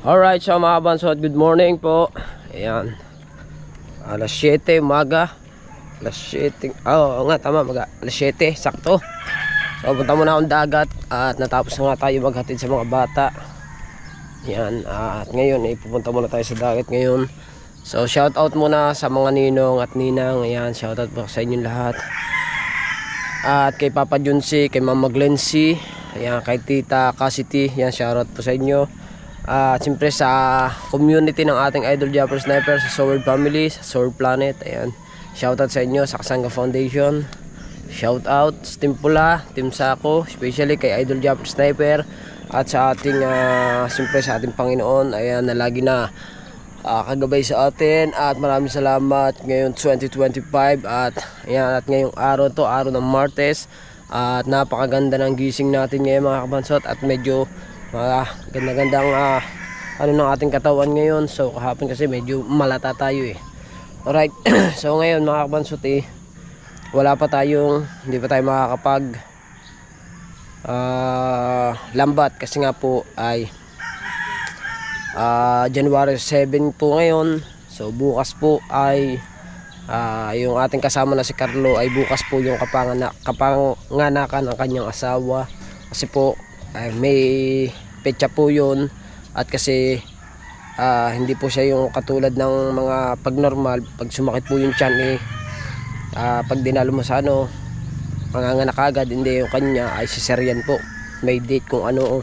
Alright, so mga kabansot, good morning po. Ayan, alas 7 umaga. Alas 7, oo nga tama, alas 7, sakto. So punta muna akong dagat at natapos na nga tayo maghatid sa mga bata. Ayan, at ngayon pupunta muna tayo sa dagat ngayon. So shout out muna sa mga ninong at ninang. Ayan, shout out po sa inyong lahat. At kay Papa Junsi, kay Mama Glency, ayan, kay Tita Cassidy, ayan, shout out po sa inyo. At siyempre sa community ng ating Idol Japper Sniper, sa Sword Family, sa Sword Planet, ayan, shoutout sa inyo, sa Kasanga Foundation, shoutout sa Team Pula, Team Sako, especially kay Idol Japper Sniper, at sa ating siyempre sa ating Panginoon, ayan, na lagi na kagabay sa atin. At maraming salamat ngayon 2025, at ayan, at ngayong araw to, araw ng Martes, at napakaganda ng gising natin ngayon mga kabansot, at medyo ganda-gandang ano ng ating katawan ngayon. So kahapon kasi medyo malata tayo eh. Alright, so ngayon mga kabansot wala pa tayong, hindi pa tayo makakapag lambat kasi nga po ay January 7 po ngayon. So bukas po ay yung ating kasama na si Carlo ay bukas po yung kapanganakan ng kanyang asawa, kasi po ay may petsa po yun. At kasi hindi po siya yung katulad ng mga pag normal, pag sumakit po yung tiyan pag dinalo mo sa panganganak agad. Hindi, yung kanya ay cesarean po, may date kung anong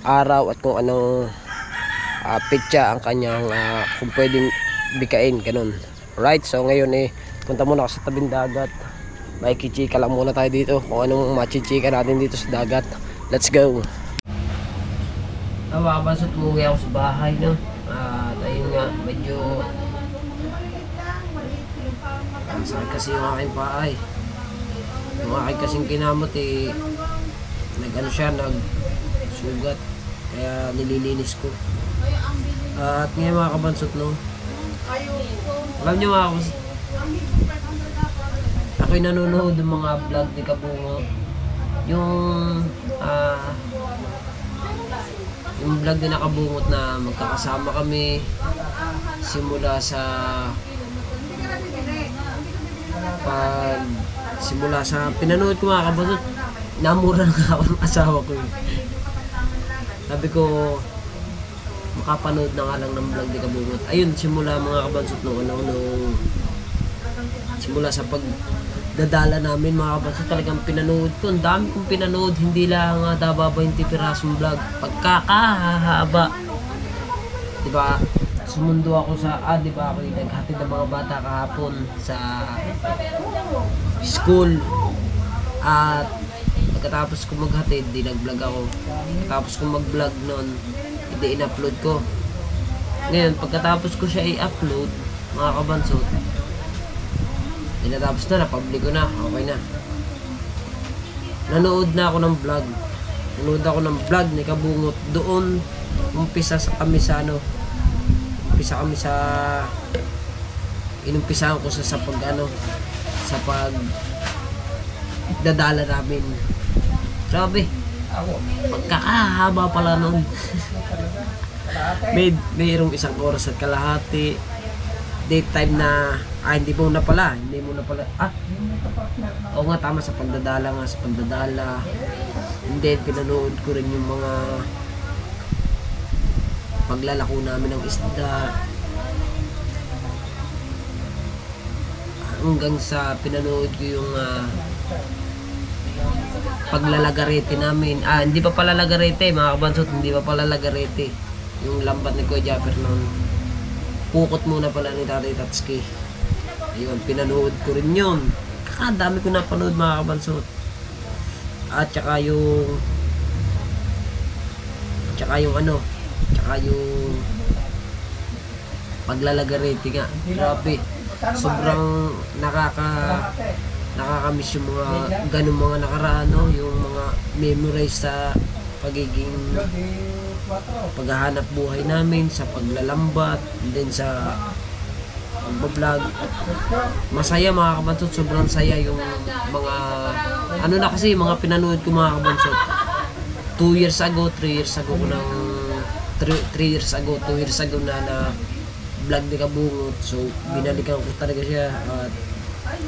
araw at kung anong petsa ang kanyang kung pwedeng bikain, ganun. Right, so ngayon punta muna ako sa tabing dagat. May kichika lang muna tayo dito kung anong machichika natin dito sa dagat. Let's go. Mababasot, umuwi ako sa bahay, no? At ayun nga, medyo sakit kasi yung aking paay. Yung aking kasing kinamot nag-ano siya, nag-sugat, kaya nililinis ko. At ngayon mga kabansot, no? Alam nyo mga kabansot, ako'y nanonood ng mga vlog ni Kabungo. Yung vlog din nakabungot na magkakasama kami simula sa pinanood ko mga kabasot. Namura na ako ng asawa ko sabi ko makapanood na nga lang ng vlog ni Kabungot. Ayun, simula mga kabasot nung simula sa pagdadala namin mga kabasot, talagang pinanood ko. Ang dami kong pinanood, hindi lang daba 20 pirasong vlog, pagkakahaba, diba? Sumundo ako sa diba, ako yung naghatid ng mga bata kahapon sa school, at pagkatapos ko maghatid di nag-vlog ako. Pagkatapos ko mag-vlog nun, hindi in-upload ko. Ngayon pagkatapos ko siya i-upload mga kabansot, natapos na, na-public ko na, okay na. Nanood na ako ng vlog. Nanood ako ng vlog ni Kabungot. Doon, umpisa kami sa inumpisahan ko sa pagdadala namin. Sabi, pagkakahaba pala nun. Mayroong 1 oras at kalahati. Daytime na hindi mo na pala oo nga, tama, sa pagdadala. And then pinanood ko rin yung mga paglalako namin ng isda, hanggang sa pinanood ko yung paglalagarete namin. Hindi pa pala lagarete mga kabansot, hindi pa pala lagarete yung lambat ni Kuya Japper noon. Pukot muna pala ni Tatay Tatsuki. Ayun, pinanood ko rin yun. Kakadami ko napanood mga kabansot. At saka yung paglalagarete nga. Grabe. Sobrang nakakamiss yung mga ganung mga nakaraan, no? Yung mga memorize sa paghahanap buhay namin, sa paglalambat, and then sa pagbablog. Masaya mga kabansot, sobrang saya yung mga kasi mga pinanood ko mga kabansot. 2 years ago, 3 years ago ko nang 3 years ago, 2 years ago na vlog ni Kabungot. So binalikan ko talaga siya at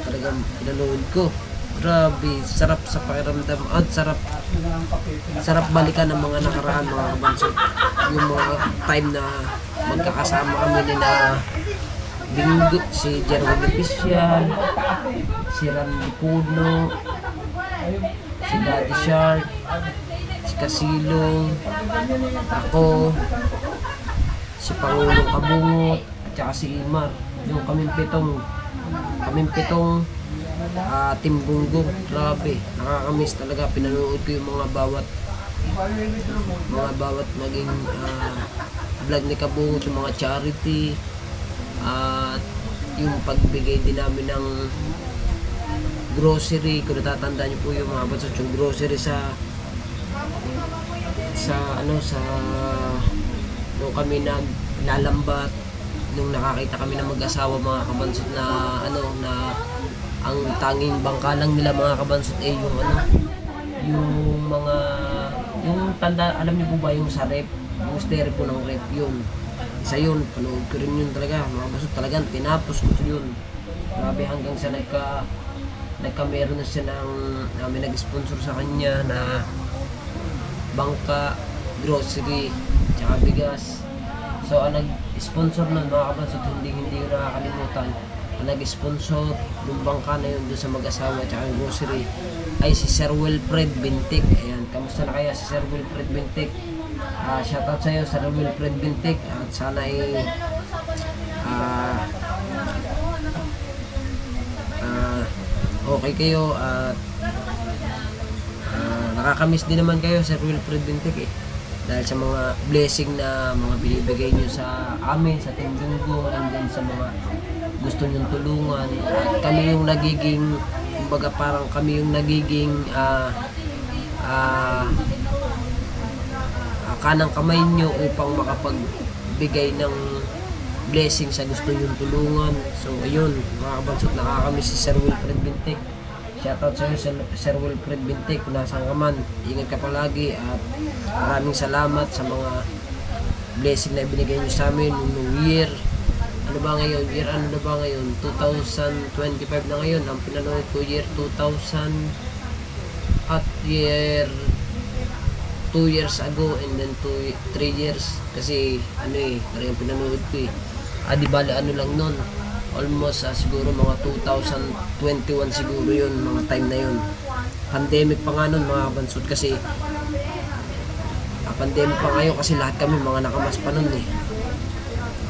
talagang pinanood ko. Grabe, sarap sa pakiramdam at sarap balikan ng mga nakaraan mga kabansot. Yung mga time na magkakasama kami ni na Bingo, si Jerwin Official, si Randy Puno, si Daddy Shark, si Kasilong, ako, si Pangulong Kabungot, at saka si Imar. Yung kaming pitong Team Gunggong. Grabe, nakakamiss talaga. Pinanood ko yung mga bawat maging vlog ni Kabungot, yung mga charity at yung pagbigay din namin ng grocery. Kung natatandaan niyo po yung mga bansot, yung grocery sa nung kami naglalambat, nung nakakita kami ng mag-asawa mga kabansot na na ang tanging bangka lang nila mga kabansot yung tanda, alam niyo po ba yung sa rep, yung stereo po ng rep, yun isa yun, panood ko rin yun talaga mga kabansot. Talagang tinapos ko yun, grabe, hanggang sa nagka-meron na siya namin nag-sponsor sa kanya na bangka, grocery, tsaka bigas. So ang nag-sponsor nun mga kabansot, hindi ko nakakalimutan, ang nag-sponsor ng bangka na yun doon sa mag-asawa tsaka yung grocery ay si Sir Wilfred Bintik. Ayan, kamusta na kaya si Sir Wilfred Bintik? Shoutout sa iyo Sir Wilfred Bintik, at sana ay okay kayo at nakakamiss din naman kayo Sir Wilfred Bintik dahil sa mga blessing na mga binibigay nyo sa amin, sa Team Gunggong, and then sa mga gusto nyong tulungan. At kami yung nagiging, kumbaga parang kami yung nagiging kanang kamay nyo upang makapagbigay ng blessing sa gusto nyong tulungan. So ayun mga kabansot, nakakamiss si Sir Wilfred Bintik. Shoutout sa iyo Sir Wilfred Bintik, kung nasaan ka man, ingat ka palagi at maraming salamat sa mga blessing na ibinigay nyo sa amin nung year. Ano ba ngayon? Year ano na ba ngayon? 2025 na ngayon. Ang pinanood ko year 2000 at year 2 years ago, and then 3 years kasi parang pinanood ko di bali lang nun, almost siguro mga 2021 siguro yun, mga time na yun. Pandemic pa nga nun mga kabansot, kasi pandemic pa ngayon kasi lahat kami mga nakamas pa nun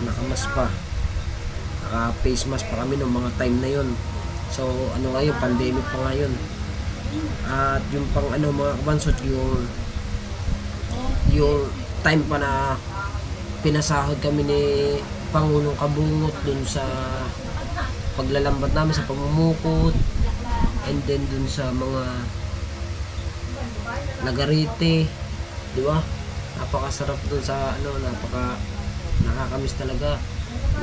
nakamas pa, naka face mask pa kami nung mga time na yun. So ngayon, pandemic pa ngayon. At yung pang mga kabansot, yung time pa na pinasahod kami ni Pangulong Kabungot dun sa paglalambat namin sa pamumukot, and then dun sa mga lagarite, di ba? Napakasarap dun sa nakakamiss talaga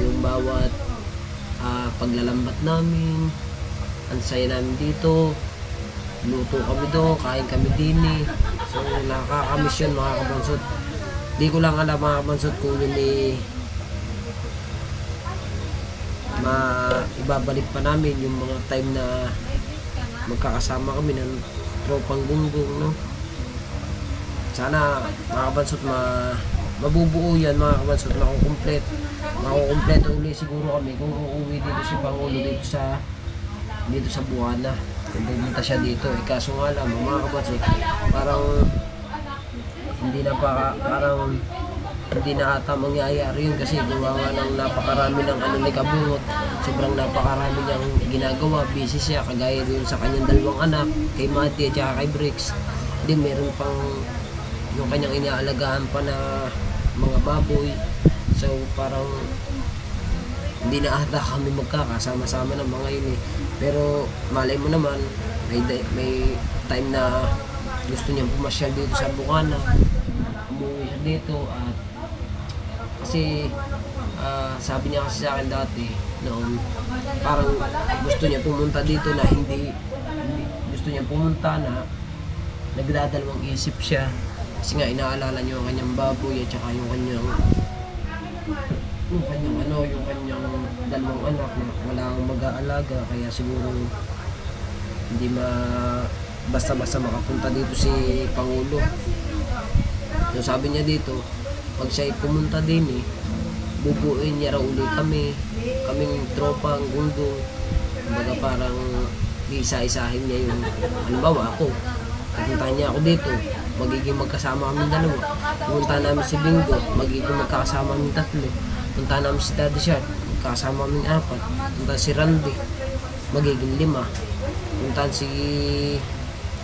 yung bawat paglalambat namin. Ang saya namin dito, luto kami doon, kain kami din So nakakamiss yun mga kabansot. Di ko lang alam mga kabansot kung yun ibabalik pa namin yung mga time na magkakasama kami ng tropang Gunggong, no? Sana mga kabansot mabubuo yan mga kabansot, makukumpleto uli siguro kami kung uuwi dito si Pangulo dito sa Buana, kung pumunta siya dito. Kaso nga lang mga kabansot, parang hindi na ata mangyayari yun, kasi gawa nga ng napakarami ng ni Kabungot. Sobrang napakarami niyang ginagawa, busy siya, kagaya dun sa kanyang 2 anak, kay Mati at kay Bricks. Then meron pang yung kanyang inaalagaan pa na mga baboy. So parang hindi na ata kami magkakasama-sama ng mga yun Pero malay mo naman, may time na gusto niyang pumasyal dito sa Bukana, umuwi siya dito. At kasi sabi niya kasi sa akin dati noon, parang gusto niya pumunta dito na hindi gusto niya pumunta na nagdadalawang isip siya Kasi nga inaalala niyo ang kanyang baboy at saka yung kanyang yung kanyang dalawang anak na wala akong mag-aalaga, kaya siguro hindi basta-basta makapunta dito si Pangulo. So sabi niya dito, pag siya pumunta din bubuuin niya raw uli kaming tropa ang Gunggung. Kumbaga parang isa-isahin niya yung, halimbawa ako, pupuntahan niya ako dito, magiging magkasama kami dalawa. Pupunta namin si Bingo, magiging magkakasama kami tatlo. Punta namin si Daddy Shark, magkakasama kami apat. Punta si Randy, magiging 5. Puntahan si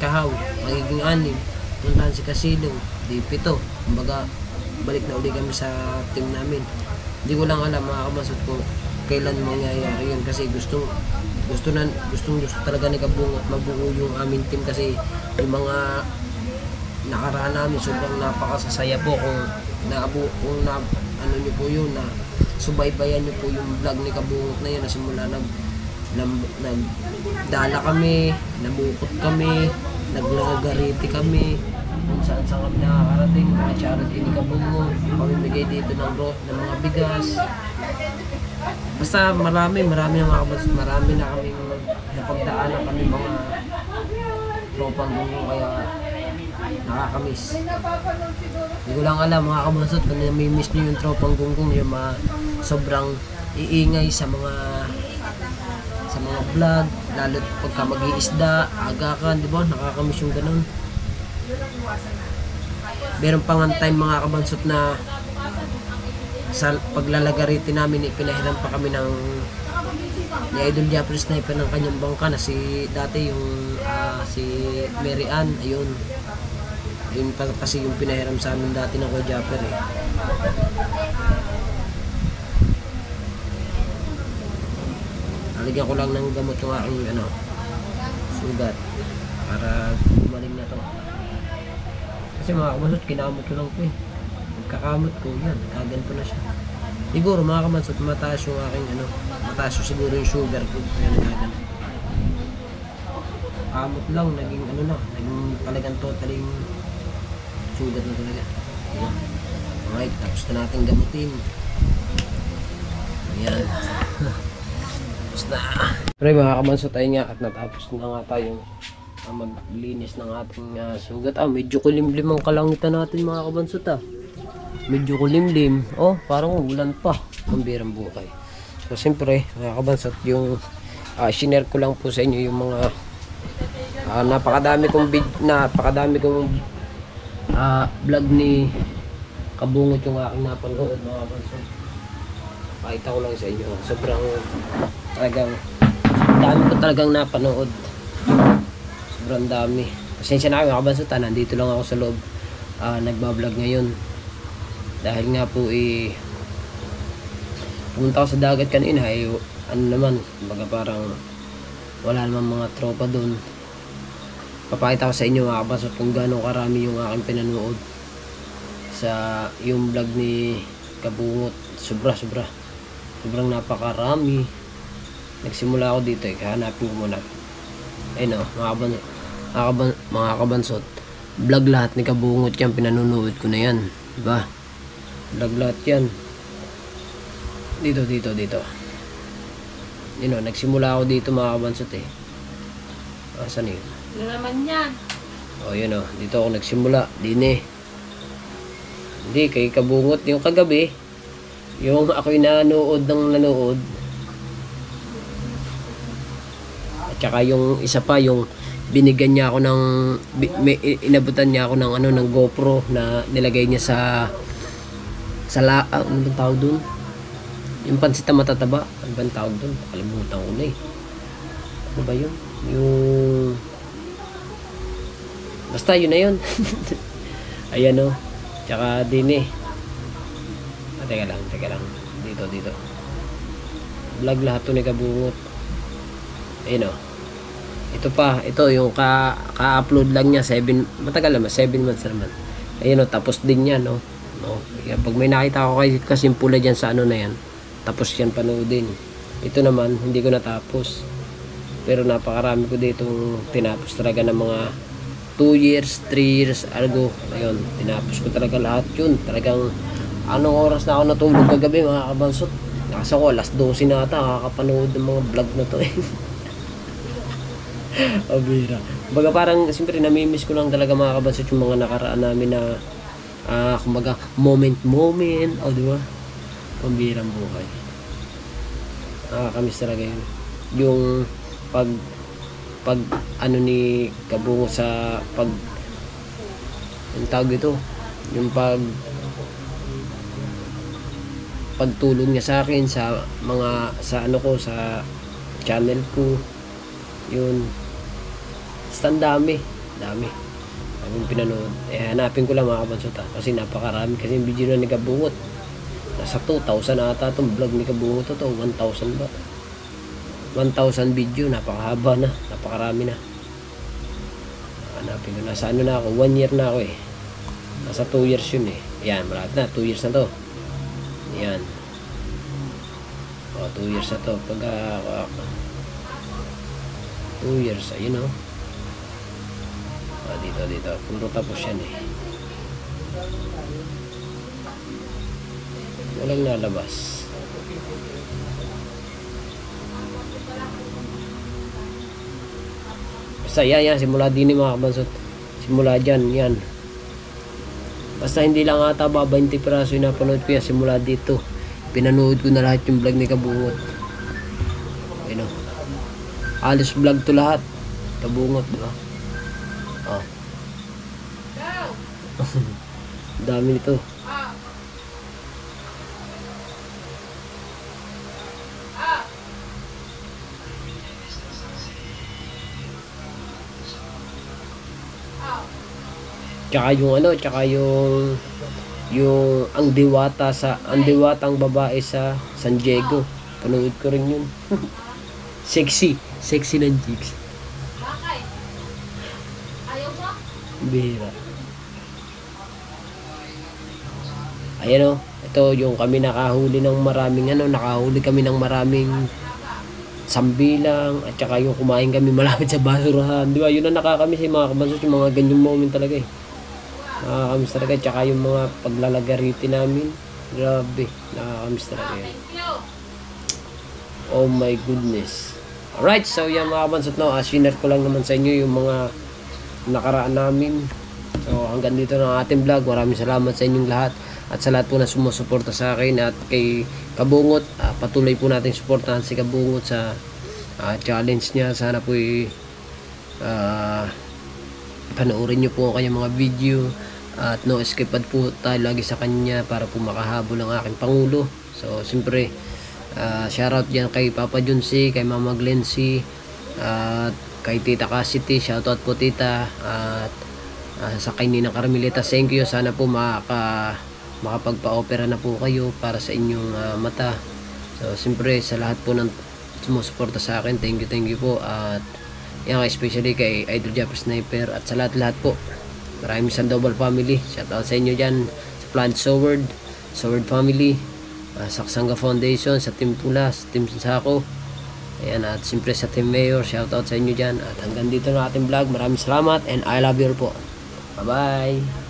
Kahaw, magiging 6. Puntahan si Kasilong, di 7. Kumbaga balik na uli kami sa team namin. Hindi ko lang alam mga kabasot kung kailan mangyayari yun, kasi gusto talaga ni Kabungot mabuo yung aming team, kasi yung mga nakaraan namin sobrang napakasasaya po kung ano nyo po yun, na subaybayan nyo po yung vlog ni Kabungot na yun, na simula nagdala kami, nabukot kami, naglagariti kami, kung saan kami nakakarating, mga charity ni Kabungot, pamimigay dito ng mga bigas. Basta marami na mga kabasot, marami na kaming napagdaanan kami mga tropang Gunggung, kaya nakakamiss. Hindi ko lang alam mga kabasot kung namimiss nyo yung tropang Gunggung, yung sobrang iingay sa mga vlog, lalo pagka mag-iisda, agakan, di ba? Nakakamiss yung ganun. Meron pang time mga kabansot na sa paglalagaritin namin, ipinahiram pa kami ni Idol Japri Sniper ng kanyang bangka na dati yung si Mary Ann, ayun pa kasi yung pinahiram sa amin dati ng Kuya Japri Naligyan ko lang ng gamot yung aking sugat para gumaling na to, kasi mga kabansot kinamot ko lang po kakamot ko yan, kaganto na siya. Siguro mga kamansot, mataas yung aking mataas yung siguro yung sugar ko, kaya nagagan. Kamot lang, naging naging talagang totaling sugat na talaga. Diba? Alright, tapos na natin gamutin. Ayan. Tapos na. Pero mga kamansot, tayo nga at natapos na nga tayong maglinis ng ating sugat. Medyo kulimlim ang kalangitan natin mga kamansot medyo kulimlim. Parang ulan pa. Ang birang buhay. So, siyempre, mga kabansat, yung shinare ko lang po sa inyo yung mga napakadami kong vlog ni Kabungot yung aking napanood, mga kabansat. Pakita ko lang sa inyo. Sobrang dami ko talagang napanood. Sobrang dami. Pasensya na kayo, mga kabansat. Nandito lang ako sa loob. Nagbablog ngayon. Dahil nga po pumunta ako sa dagat kanina, naman, baga parang wala naman mga tropa doon. Papakita ko sa inyo mga kabasot kung gaano karami yung aking pinanood sa yung vlog ni Kabungot. Sobrang napakarami. Nagsimula ako dito hanapin ko muna. Mga kabansot, vlog lahat ni Kabungot yan, pinanonood ko na yan, diba? Vlog lahat yan. Dito. Nagsimula ako dito mga kabansot Asan yun? Ano naman yan? Yun dito ako nagsimula. Hindi, kay Kabungot. Yung kagabi, yung ako'y nanood. At saka yung isa pa, yung binigyan niya ako inabutan niya ako ng GoPro na nilagay niya sa ano bang tawag dun? Yung pansit na matataba. Ano bang tawag dun? Kalimutan ko na Ano ba yun? Yung basta yun na yun. Ayan Tsaka din teka lang. Dito. Vlog lahat to ni Kabungot. Ayun Ito yung ka-upload lang niya. Matagal naman, 7 months naman. Ayun tapos din yan pag may nakita ko kasi pula dyan sa na yan, tapos yan panoodin. Ito naman hindi ko natapos, pero napakarami ko ditong tinapos talaga ng mga 2 years, 3 years ago. Ayun, tinapos ko talaga lahat yun. Talagang anong oras na ako natulog kagabi mga kabansot. Nasa ko, alas 12 na ata, kakapanood ng mga vlog na to eh. Abira. Kumbaga parang, siyempre namimiss ko lang talaga mga kabansot yung mga nakaraan namin na, kumbaga, moment, o di ba? Pambirang buhay. Nakakamiss talaga yun. Yung pag ano ni Kabungo sa yung tawag ito, yung pagtulong niya sa akin sa mga sa channel ko, yun ang dami akong pinanood. Hanapin ko lang mga kabansot kasi napakarami kasi yung video na ni Kabungot nasa 2,000 ata itong vlog ni Kabungot to 1,000 ba 1,000 video, napakahaba na, napakarami na. Hanapin ko, nasa ano na ako, 1 year na ako eh. Nasa 2 years yun eh. Yan, malapit na, 2 years na to. Yan. 2 years na to. Pag 2 years, ayun o. Dito. Puro tapos yan eh. Walang nalabas. Basta yan, simula din mga kabansot. Simula dyan, yan. Basta hindi lang ata ba 20 piraso yung napanood ko yan. Simula dito. Pinanood ko na lahat yung vlog ni Kabungot. Ayun o. Alos vlog to lahat. Kabungot, diba? Dami nito. Tsaka yung ang diwatang babae sa San Diego. Panood ko rin yun. Sexy ng chicks. Bakit? Ayaw mo? Bira. Ayan o, ito yung kami nakahuli kami ng maraming sambilang at saka yung kumain kami malapit sa basurahan. Di ba? Yun ang nakakamiss yung mga kabansot, yung mga ganyang moment talaga eh. Nakakamiss talaga, tsaka yung mga paglalagariti namin. Grabe, nakakamiss talaga yun. Oh my goodness. Alright, so yan mga kabansot, no, share ko lang naman sa inyo yung mga nakaraan namin. So hanggang dito na ang ating vlog. Maraming salamat sa inyong lahat at sa lahat po na sumusuporta sa akin at kay Kabungot. Patuloy po natin suportahan si Kabungot sa challenge niya. Sana po panoorin nyo po ang kanyang mga video at no escape ad po tayo lagi sa kanya para po makahabol ang aking Pangulo. So siyempre shoutout dyan kay Papa Junsi, kay Mama Glency at kay Tita Cassidy. Shoutout po tita. At sa kay Ninang Carmelita, thank you. Sana po makapagpa-opera na po kayo para sa inyong mata. So siyempre sa lahat po ng sumusuporta sa akin, thank you po. At yan, especially kay Idol Japper Sniper at sa lahat po. Maraming Sandoval family. Shoutout sa inyo dyan sa Plant Soward family, sa Kasanga Foundation, sa Team Pula, sa Team Sako. Ayan, at siyempre sa Team Mayor, shoutout sa inyo dyan. At hanggang dito na ating vlog. Maraming salamat and I love you all po. Bye bye.